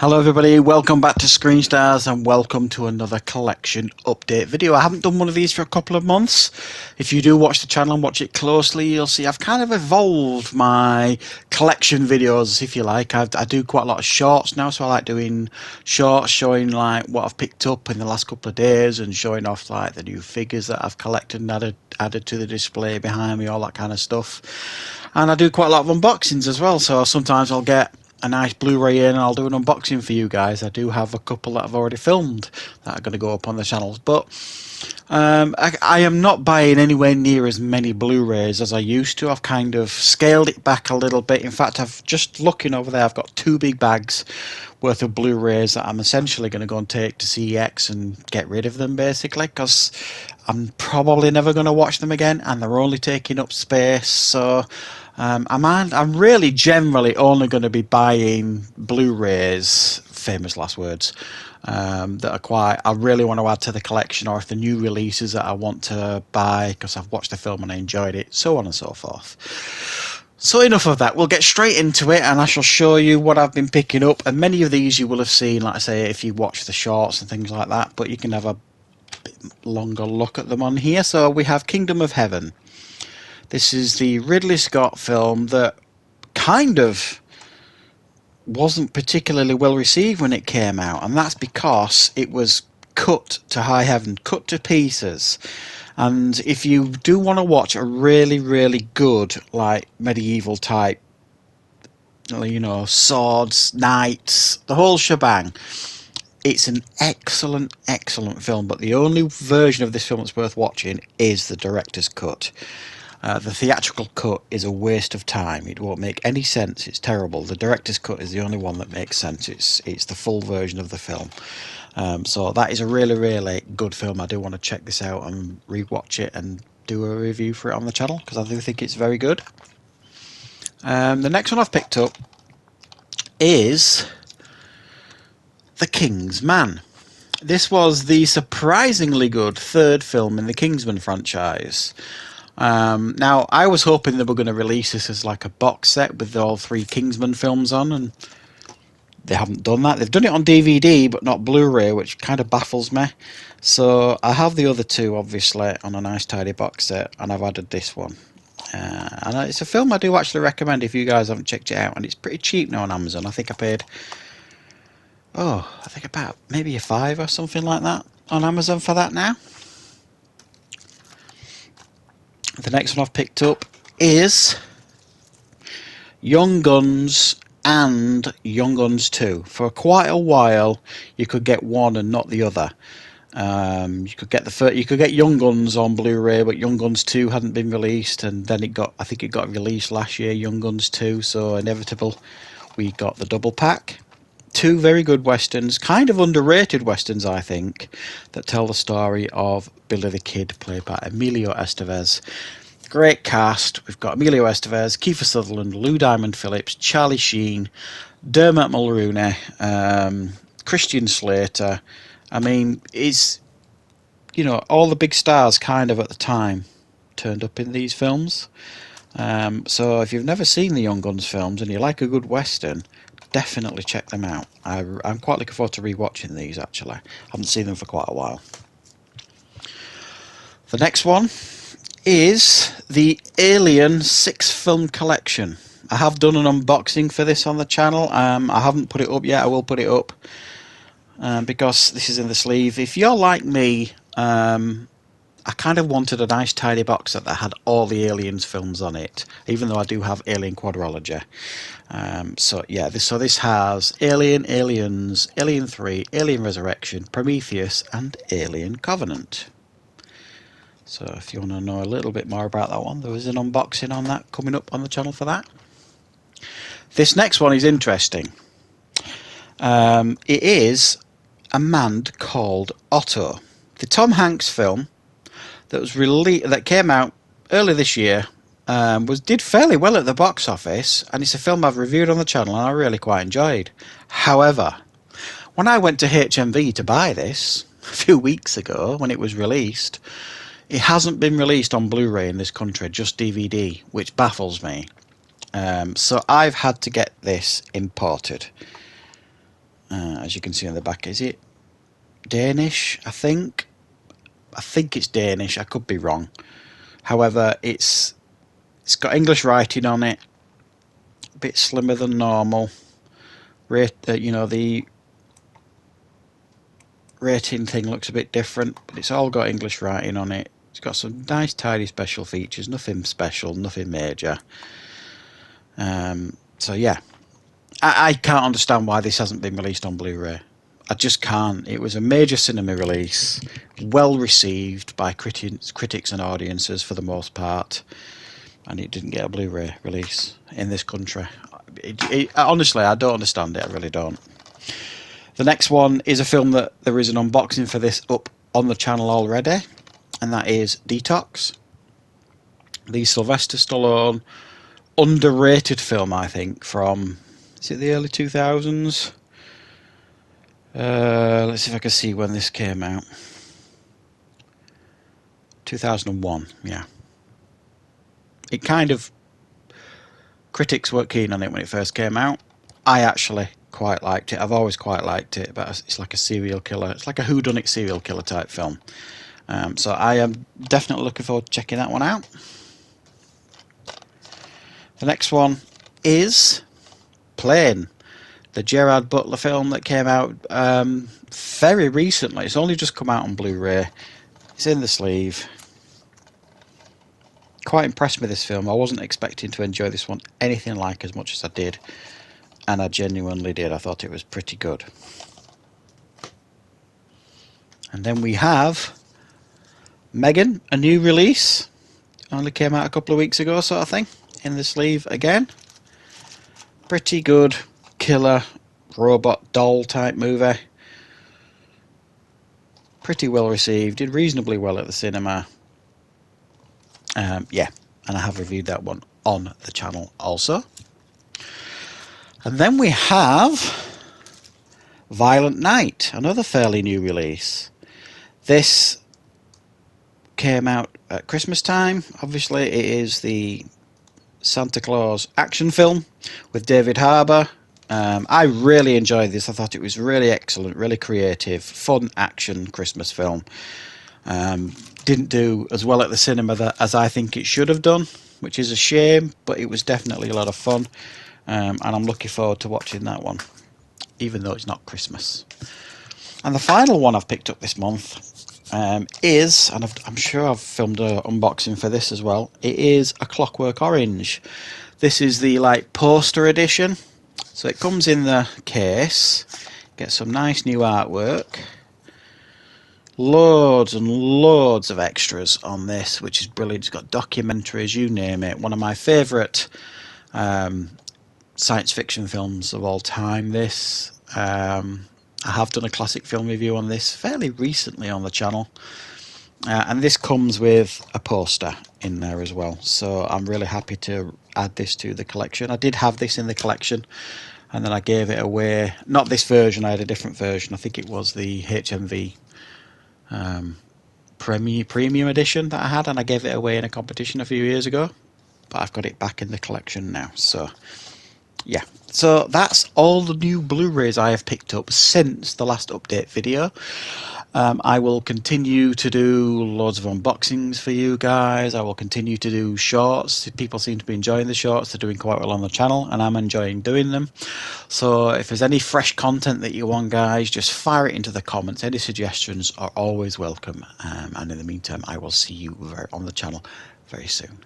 Hello everybody, welcome back to Screenstars and welcome to another collection update video. I haven't done one of these for a couple of months. If you do watch the channel and watch it closely, you'll see I've kind of evolved my collection videos, if you like. I do quite a lot of shorts now, so I like doing shorts showing like what I've picked up in the last couple of days and showing off like the new figures that I've collected and added to the display behind me, all that kind of stuff. And I do quite a lot of unboxings as well, so sometimes I'll get a nice Blu-ray in and I'll do an unboxing for you guys. I do have a couple that I've already filmed that are going to go up on the channels, but I am not buying anywhere near as many Blu-rays as I used to. I've kind of scaled it back a little bit. In fact, I've just looking over there, I've got 2 big bags worth of Blu-rays that I'm essentially going to go and take to CEX and get rid of them, basically, because I'm probably never going to watch them again and they're only taking up space. So I'm really generally only going to be buying Blu-rays, famous last words, that are I really want to add to the collection, or if the new releases that I want to buy because I've watched the film and I enjoyed it, so on and so forth. So enough of that, we'll get straight into it and I shall show you what I've been picking up, and many of these you will have seen, like I say, if you watch the shorts and things like that, but you can have a bit longer look at them on here. So we have Kingdom of Heaven. This is the Ridley Scott film that kind of wasn't particularly well received when it came out, and that's because it was cut to high heaven, cut to pieces. And if you do want to watch a really, really good, like, medieval type, you know, swords, knights, the whole shebang, it's an excellent, excellent film, but the only version of this film that's worth watching is the director's cut. The theatrical cut is a waste of time. It won't make any sense. It's terrible. The director's cut is the only one that makes sense. It's the full version of the film. So that is a really, really good film. I do want to check this out and rewatch it and do a review for it on the channel because I do think it's very good. The next one I've picked up is The Kingsman. This was the surprisingly good 3rd film in the Kingsman franchise. Now, I was hoping they were going to release this as like a box set with all 3 Kingsman films on, and they haven't done that. They've done it on DVD, but not Blu-ray, which kind of baffles me. So I have the other 2, obviously, on a nice tidy box set, and I've added this one. And it's a film I do actually recommend if you guys haven't checked it out, and it's pretty cheap now on Amazon. I think I paid, I think about maybe a £5 or something like that on Amazon for that now. The next one I've picked up is Young Guns and Young Guns 2. For quite a while, you could get one and not the other. You could get Young Guns on Blu-ray, but Young Guns 2 hadn't been released, and then I think it got released last year, Young Guns 2. So inevitable, we got the double pack. 2 very good westerns, kind of underrated westerns, I think, that tell the story of Billy the Kid, played by Emilio Estevez. Great cast. We've got Emilio Estevez, Kiefer Sutherland, Lou Diamond Phillips, Charlie Sheen, Dermot Mulroney, Christian Slater. I mean, it's, you know, all the big stars kind of at the time turned up in these films. So if you've never seen the Young Guns films and you like a good western, definitely check them out. I'm quite looking forward to rewatching these, actually. I haven't seen them for quite a while. The next one is the Alien 6 film collection. I have done an unboxing for this on the channel. I haven't put it up yet. I will put it up because this is in the sleeve. If you're like me, I kind of wanted a nice tidy box set that had all the Aliens films on it, even though I do have Alien Quadrilogy. So yeah, this has Alien, Aliens, Alien 3, Alien Resurrection, Prometheus, and Alien Covenant. So if you want to know a little bit more about that one, there is an unboxing on that coming up on the channel for that. This next one is interesting. It is A Man Called Otto. The Tom Hanks film that came out early this year did fairly well at the box office, and it's a film I've reviewed on the channel and I really quite enjoyed. However, when I went to HMV to buy this a few weeks ago when it was released, it hasn't been released on Blu-ray in this country, just DVD, which baffles me. So I've had to get this imported. as you can see on the back. Is it Danish? I think it's Danish. I could be wrong. However, it's got English writing on it. A bit slimmer than normal. The rating thing looks a bit different, but it's all got English writing on it. It's got some nice tidy special features, nothing special, nothing major. So yeah, I can't understand why this hasn't been released on Blu-ray. I just can't. It was a major cinema release, well received by critics and audiences for the most part, and it didn't get a Blu-ray release in this country. Honestly, I don't understand it. I really don't. The next one is a film that there is an unboxing for this up on the channel already, and that is Detox. The Sylvester Stallone underrated film, I think, from, is it the early 2000s? Let's see if I can see when this came out. 2001, yeah. It kind of, critics weren't keen on it when it first came out. I actually quite liked it. I've always quite liked it, but it's like a serial killer. It's like a whodunit serial killer type film. So I am definitely looking forward to checking that one out. The next one is Plane, the Gerard Butler film that came out very recently. It's only just come out on Blu-ray. It's in the sleeve. Quite impressed with this film. I wasn't expecting to enjoy this one anything like as much as I did, and I genuinely did. I thought it was pretty good. And then we have Megan, a new release. Only came out a couple of weeks ago, sort of thing. In the sleeve again. Pretty good killer robot doll type movie. Pretty well received. Did reasonably well at the cinema. Yeah, and I have reviewed that one on the channel also. And then we have Violent Night, another fairly new release. This came out at Christmas time. Obviously, it is the Santa Claus action film with David Harbour. I really enjoyed this. I thought it was really excellent, really creative, fun action Christmas film. Didn't do as well at the cinema as I think it should have done, which is a shame, but it was definitely a lot of fun. And I'm looking forward to watching that one, even though it's not Christmas. And the final one I've picked up this month is, and I'm sure I've filmed an unboxing for this as well, it is A Clockwork Orange. This is the poster edition. So it comes in the case, gets some nice new artwork. Loads and loads of extras on this, which is brilliant. It's got documentaries, you name it. One of my favourite science fiction films of all time, this. I have done a classic film review on this fairly recently on the channel. And this comes with a poster in there as well. So I'm really happy to add this to the collection. I did have this in the collection, and then I gave it away. Not this version, I had a different version. I think it was the HMV premium edition that I had, and I gave it away in a competition a few years ago, but I've got it back in the collection now. So yeah, so that's all the new Blu-rays I have picked up since the last update video. I will continue to do loads of unboxings for you guys. I will continue to do shorts. People seem to be enjoying the shorts. They're doing quite well on the channel, and I'm enjoying doing them. So if there's any fresh content that you want, guys, just fire it into the comments. Any suggestions are always welcome. And in the meantime, I will see you on the channel very soon.